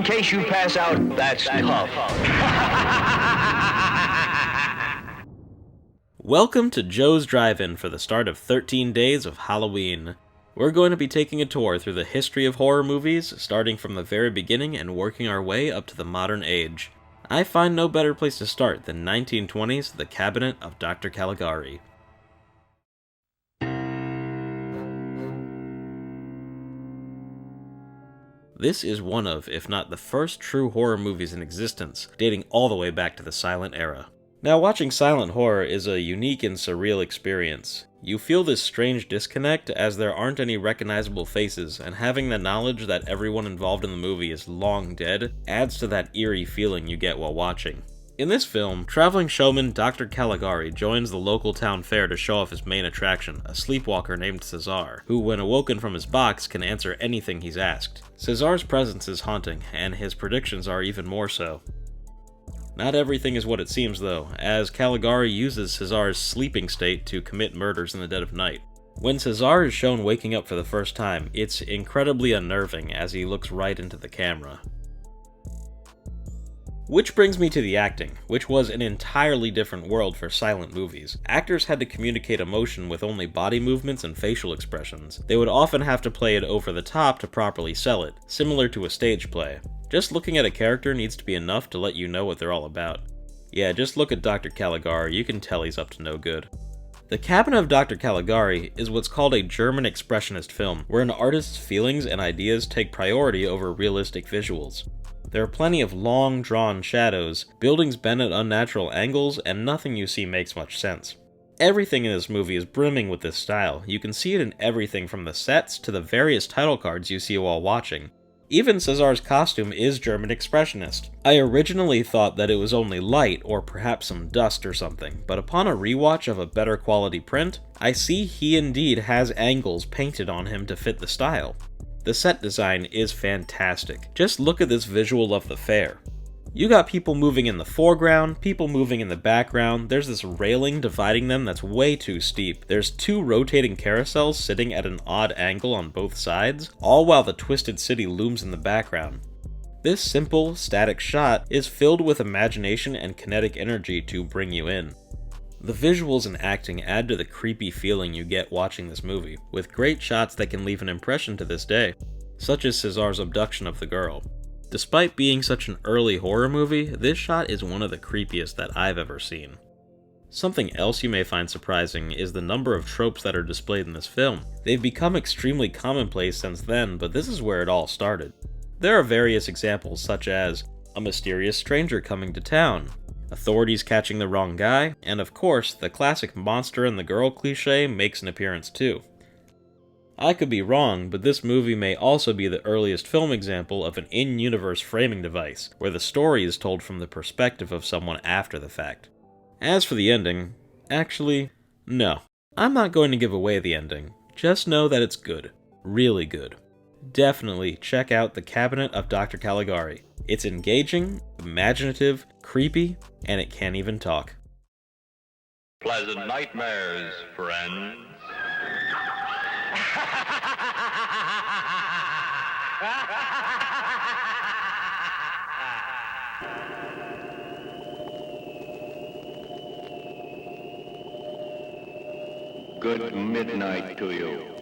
case you pass out, that's tough. Welcome to Joe's Drive-In for the start of 13 days of Halloween. We're going to be taking a tour through the history of horror movies, starting from the very beginning and working our way up to the modern age. I find no better place to start than 1920's The Cabinet of Dr. Caligari. This is one of, if not the first true horror movies in existence, dating all the way back to the silent era. Now, watching silent horror is a unique and surreal experience. You feel this strange disconnect as there aren't any recognizable faces, and having the knowledge that everyone involved in the movie is long dead adds to that eerie feeling you get while watching. In this film, traveling showman Dr. Caligari joins the local town fair to show off his main attraction, a sleepwalker named Cesar, who when awoken from his box can answer anything he's asked. Cesar's presence is haunting, and his predictions are even more so. Not everything is what it seems though, as Caligari uses Cesar's sleeping state to commit murders in the dead of night. When Cesar is shown waking up for the first time, it's incredibly unnerving as he looks right into the camera. Which brings me to the acting, which was an entirely different world for silent movies. Actors had to communicate emotion with only body movements and facial expressions. They would often have to play it over the top to properly sell it, similar to a stage play. Just looking at a character needs to be enough to let you know what they're all about. Yeah, just look at Dr. Caligari, you can tell he's up to no good. The Cabinet of Dr. Caligari is what's called a German expressionist film, where an artist's feelings and ideas take priority over realistic visuals. There are plenty of long, drawn shadows, buildings bent at unnatural angles, and nothing you see makes much sense. Everything in this movie is brimming with this style. You can see it in everything from the sets to the various title cards you see while watching. Even Cesar's costume is German expressionist. I originally thought that it was only light, or perhaps some dust or something, but upon a rewatch of a better quality print, I see he indeed has angles painted on him to fit the style. The set design is fantastic. Just look at this visual of the fair. You got people moving in the foreground, people moving in the background, there's this railing dividing them that's way too steep. There's two rotating carousels sitting at an odd angle on both sides, all while the twisted city looms in the background. This simple, static shot is filled with imagination and kinetic energy to bring you in. The visuals and acting add to the creepy feeling you get watching this movie, with great shots that can leave an impression to this day, such as Cesar's abduction of the girl. Despite being such an early horror movie, this shot is one of the creepiest that I've ever seen. Something else you may find surprising is the number of tropes that are displayed in this film. They've become extremely commonplace since then, but this is where it all started. There are various examples such as a mysterious stranger coming to town, authorities catching the wrong guy, and of course, the classic monster and the girl cliché makes an appearance too. I could be wrong, but this movie may also be the earliest film example of an in-universe framing device, where the story is told from the perspective of someone after the fact. As for the ending, actually, no. I'm not going to give away the ending. Just know that it's good. Really good. Definitely check out The Cabinet of Dr. Caligari. It's engaging, imaginative, creepy, and it can't even talk. Pleasant nightmares, friends. Good midnight to you.